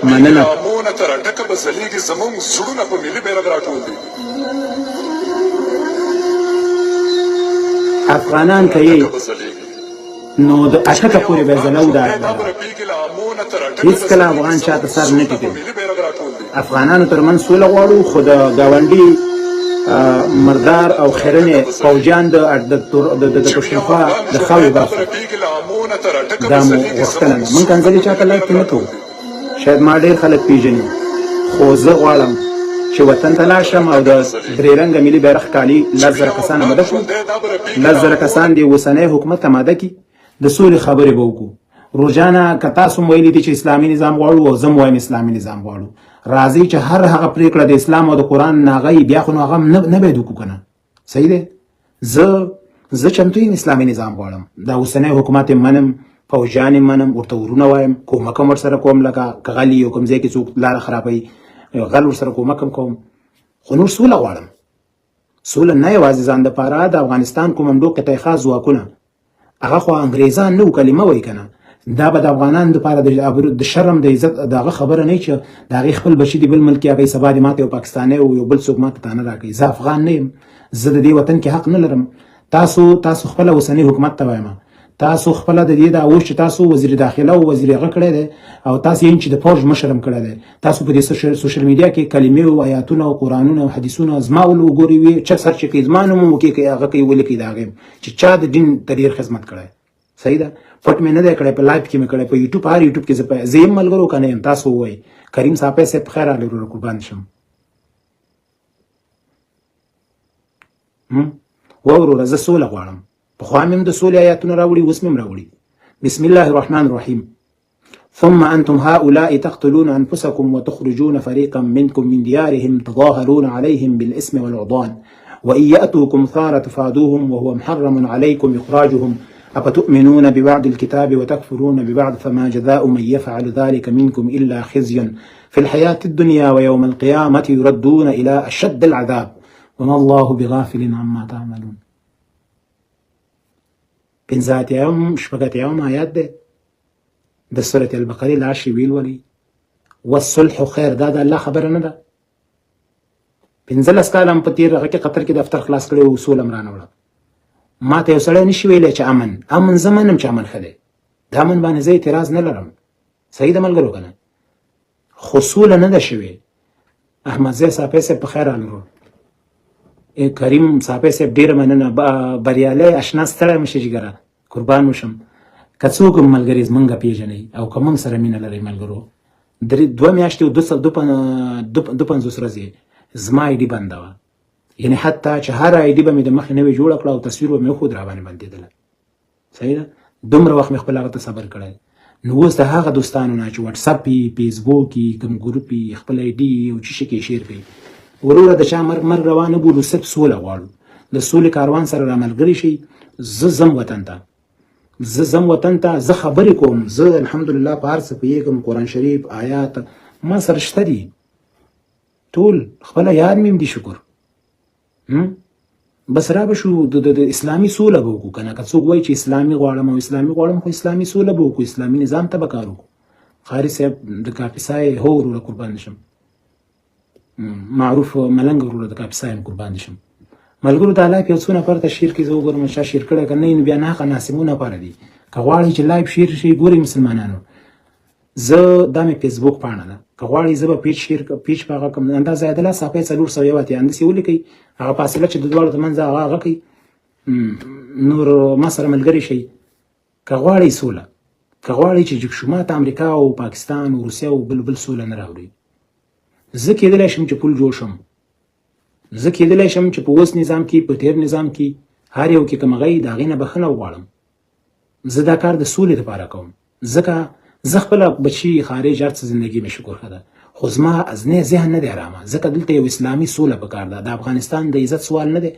مننه. افغانان کوي نو د اټکه پورې به زلو دا هیڅ کله افغان چاته سر نه ټیټوي. افغانانو ترمنځ سوله غواړو، خو د ګاونډي مردار او خیرنې فوجیان د پښتونخوا د خاورې برخه دا مو غوښتنه ده. موږ کنځلې چاته لایق نه کوو، شاید ما ډېر خلک پیژني، خو زه غواړم چې وطن ته لاړ شم او د درې رنګه ملي بیرغ کالي 10,000 کسان اماده کړو. 10,000 کسان د اوسنی حکومت اماده کړي، د سولې خبرې به وکړو. روزانه که تاسو هم ویلي دي چې اسلامي نظام غواړو او زه هم وایم اسلامي نظام غواړو، راځئ چې هر هغه پرېکړه د اسلام او د قرآن ناغی بیا خو نو هغه نه باید وکړو که نه. صحیح دی؟ زه چمتو یم اسلامي نظام غواړم، دا اوسنی حکومت یې منم، فوجیان یې منم، ورته ورونه وایم، کومک هم ورسره کوم، لکه که غل یو کوم ځای کې څوک لاره خرابوي غل ورسره کومک هم کوم، خو نور سوله غواړم. سوله نه یوازې ځان دپاره، د افغانستان کومندو قطعه خاص ځواکونه هغه خو انګریزان نه وو، کلمه وایي که نه، دا به د افغانانو دپاره د شرم د عزت د هغه خبره نه چې د هغې خپل بچي د بل ملک هغې سبا د ماته یو پاکستانی او یو بل څوک ماته تانه راکوي. زه افغان نه یم، زه د دې وطن کې حق نه لرم. تاسو خپله اوسني حکومت ته وایم، تاسو خپله د دې دا اوس چې تاسو وزیر داخله او وزیر هغه کړی دی او تاسو یې چې د فوج مشر هم کړی دی، تاسو په دې سوشل میډیا کې کلمې او آیاتونه او قرآنونه او حدیثونه زما وګورئ، وي چک سرچ کړئ، زما نوم وکړئ، هغه کوي ولیکئ د هغې چې چا د دین ته ډېر خدمت کړی. صحیح ده؟ پټ مې نه دی کړی، په لایف کې مې کړی، په یوټیوب هر یوټیوب کې زه یم ملګرو که نه یم. تاسو ووایئ کریم صاحب صاحب په خیر راغلی وروره، قربان شم. وروره زه سوله غواړم، پخوا مې هم د سولې آیاتونه راوړي، اوس مې هم راوړي. بسم الله الرحمن الرحیم. ثم أنتم هؤلاء تقتلون أنفسكم وتخرجون فريقا منكم من ديارهم تظاهرون عليهم بالإثم والعدوان وإن يأتوكم ثارة تفادوهم وهو محرم عليكم إخراجهم أفتؤمنون ببعض الكتاب وتكفرون ببعض فما جزاء من يفعل ذلك منكم إلا خزي في الحياة الدنيا ويوم القيامة يردون إلى أشد العذاب وما الله بغافل عما تعملون. پنځاتیایم شپږاتیایم آیات دی د سورة البقرې لاړ شي ویل ولي والصلح خیر، دا د الله خبره نه ده. 15 کاله هم په تېر هغه کې قطر کې دفتر خلاص کړی و، سوله م رانه وړه. ما ته یو سړی نشي ویلی چې امن زه منم چې امن ښه دی، د امن باندې زه اعتراض نه لرم. صحیح ده ملګرو که نه؟ خو سوله نه ده شوې. احمدزی صافی صاحب په خیر راغلو، کریم صافی صاحب ډېره مننه، بریالی اشنا ستړی مه شې جګره، قربان وشم. که څوک هم ملګري زمونږ پیژنئ او که موږ سره مینه لرئ ملګرو، 2 میاشتې او 250 ورځې زما آی ډي بنده وه، یعنې حتی چې هر آی ډي به مې د مخې نوې جوړه کړه او تصویر به مې وښود را باندې بندېدله. صحیح ده؟ دومره وخت مې خپل هغه ته صبر کړی. نو اوس د هغه دوستانو نه چې وټساپ یي، فیسبوک یي، کوم ګروپ یي، خپل آی ډي او چې شي کې شیر کوي، وروره د چا مرګ روا نه بولو، صرف سوله غواړو. د سولې کاروان سره را ملګري شئ. زه ځم وطن ته، زه خبرې کوم، زه الحمدلله په هر څه پوهېږم، قرآن شریف آیات ما سره شته دي ټول، خپله یاد مې هم دي، شکر. بس را به شو د اسلامي سوله به وکړو که نه. که څوک وایي چې اسلامي غواړم او اسلامي غواړم، خو اسلامي سوله به وکړو، اسلامي نظام ته به کار وکړو. قاري صاحب د کاپیسای هو وروره قربان شم، معروف ملنګ وروره د کاپیسای قربان شم. ملګرو دا لایف یو څو نفر ته شیر کړي، زه وګورم چا شیر کړی که نه، نو بیا نه هغه ناسمونه لپاره دي. که غواړئ چې لایف شیر شي، ګورئ مسلمانانو، زه دا مې فیسبوک پاڼه ده، که غواړئ زه به پیج په هغه کوم اندازه عدله صفحې 401 انداسې ولیکئ، هغه فاصله چې د دواړو ترمنځ هغه کوي، نور ما سره ملګري شئ. که غواړئ سوله، که غواړئ چې جګشومات امریکا او پاکستان او روسیه او بل سوله نه راوړي، زه کېدلی شم چې پول جوړ شم، زه کېدلی شم چې په اوس نظام کې، په تېر نظام کې، هر یو کې که مغی د هغې نه بخښنه وغواړم. زه دا کار د سولې دپاره کوم، ځکه زه خپله بچي خارج هر څه زندګي مې شکر ښه ده، خو زما ازنی ذهن نه دی ارامه، ځکه دلته یو اسلامي سوله پکار ده. د افغانستان د عزت سوال نه دی.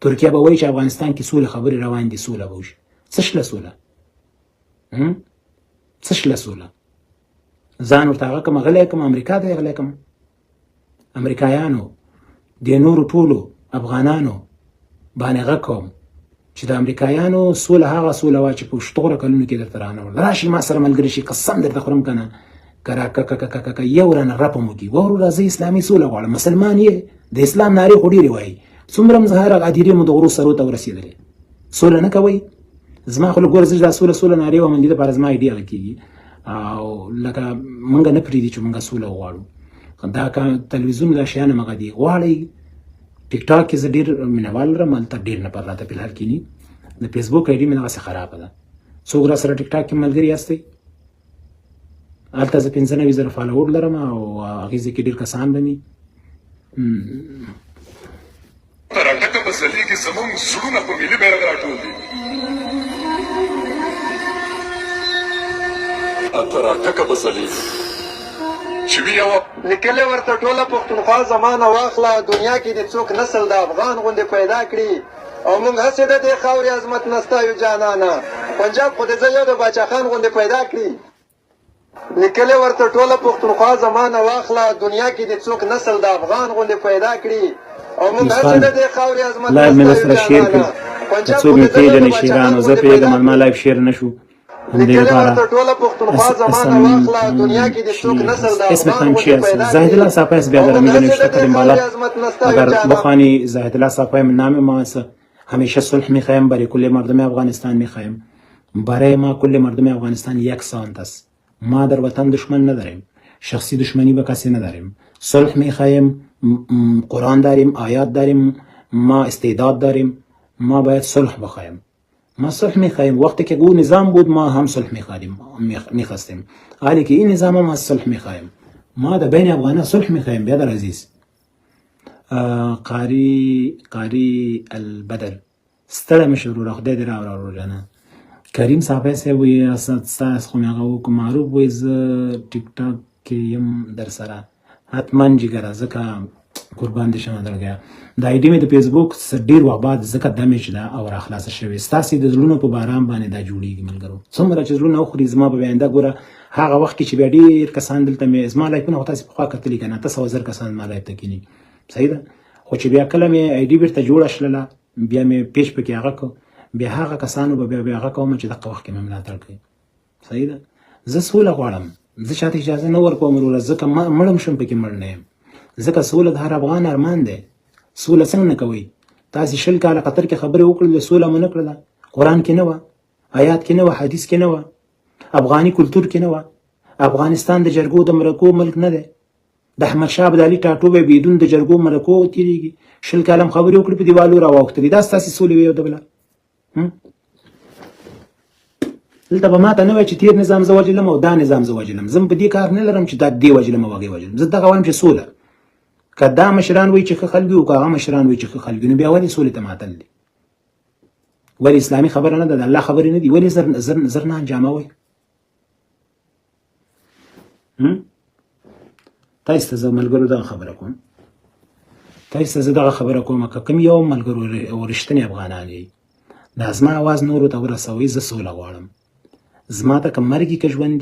ترکیه به وایي چې افغانستان کې سوله خبرې روان دي، سوله به وشي. څه شله سوله؟ څه شله سوله؟ ځان ورته هغه کوم غلی کوم، امریکا ته یې غلی کوم، امریکایانو د نورو ټولو افغانانو باندې غږ کوم چې د امریکایانو سوله هغه سوله وه چې په شتوره کلونو کې درته رانه وړل. راشي ما سره ملګري شي، قسم درته خورم که نه، یو رانه رپم وکړي وروره زه اسلامي سوله غواړم مسلمان یې د اسلام نارې خو ډېرې وایي څومره مظاهره غادرې مو د غرو سرو ته ورسېدلې سوله نه کوئ زما خو ګوره زه دا سوله نارې وایم همدې دپاره زما ایډیا کېږي او لکه موږ نه پرېږدي چې موږ سوله وغواړو دا تلویزیون دا شیان همغه دي غواړئ ټیک ټاک کې زه ډېر مینهوال لرم هلته ډېر نفر راته فلحال کښېني د فیسبوک آیډي مې دغسې خرابه ده څوک را سره ټیک ټاک کې ملګري یاستئ هلته زه 95,000 فالوور لرم او هغې ځای کې ډېر کسان به مي راټکه په سلې کې زموږ زړونه په ملي بیرغ راټول دي راټکه په سلې چې وي یوه لیکلې ورته ټوله پښتونخوا زمانه واخله دنیا کې دې څوک نسل د افغان غوندې پیدا کړي او موږ هسې د دې خاورې عظمت نه ستایو جانانه پنجاب خو دې زه یو د باچا خان غوندې پیدا کړي لیکلې ورته ټوله پښتونخوا زمانه واخله دنیا کې دې څوک نسل د افغان غوندې پیدا کړي او موږ هسې د دې خاورې عظمت نه ستایو جانانه پنجاب خو دې زه یو د باچا خان غوندې پیدا کړي ما لایف شیر نشو زاهد الله صاحب است بیادر میدونی اشتاق کردیم بالا اگر بخوانی زاهد الله صاحب نام ما است همیشه صلح میخوایم برای کل مردم افغانستان میخوایم برای ما کل مردم افغانستان یکسان است ما در وطن دشمن نداریم شخصی دشمنی به کسی نداریم صلح میخوایم قرآن داریم آیات داریم ما استعداد داریم ما باید صلح بخوایم ما صلح میخوایم وقتی که او نظام بود ما هم صلح میخواستیم حالی که این نظام هم صلح میخوایم ما در بین افغانان صلح میخوایم بیادر عزیز قاری البدر ستړی مشه وروره خدای دې راوړه وروره کریم صاحب صاحب وایي ستا خو مې هغه وکړو معروف وایي زه ټیک ټاک کې یم در سره حتما جګره ځکه قربان دې شمه درګیا دا ایډي مې د فیسبوک ډېر وخت بعد ځکه دمیج ده او راخلاصه شوې ستاسې د زړونو په باران باندې دا جوړېږي ملګرو څومره چې زړونه وخوري زما په آینده ګوره هغه وخت کې چې بیا ډېر کسان دلته مې زما لایفونه خو تاسې پخوا کتلي که نه 800,000 کسان زما لایف ته کښېني صحیح ده خو چې بیا کله مې ایډي بېرته جوړه شلله بیا مې پیج پکې هغه کړ بیا هغه کسانو به بیا هغه کوم چې دغه وخت کې مې ملاتړ کوي صحیح ده زه سوله غواړم زه چاته اجازه نه ورکوم وروره ځکه مړ هم شم پکې مړ نه یم ځکه سوله د هر افغان ارمان دی سوله څنګه نه کوئ تاسې 20 کاله قطر کې خبرې وکړلې سوله مو نه کړله قرآن کې نه وه آیات کې نه وه حدیث کې نه وه افغاني کلتور کې نه وه افغانستان د جرګو د مرکو ملک نه دی د احمدشاه ابدالي ټاټوبی بدون د جرګو مرکو تېرېږي 20 کاله هم خبرې وکړې په دیوالو راواوښتلې دا ستاسې سولې وې یو د بله دلته به ماته نه وایي چې تېر نظام زه وجلم او دا نظام زه وجلم زه په دې کار نه لرم چې دا دې وجلم او هغې وجلم زه دغه وایم چې سوله که دا مشران وایي چې ښه خلک وي او که هغه مشران وایي چې ښه خلک وي نو بیا ولې سولې ته ماتل دي ولې اسلامي خبره نه ده د الله خبرې نه دي ولې زر نه انجامه وایي تاسې ته زه ملګرو دغه خبره کوم تاسې ته زه دغه خبره کوم که کوم یو ملګرو او رښتینې افغانان یئ دا زما اواز نورو ته ورسوئ زه سوله غواړم زما ته که مرګ وي که ژوند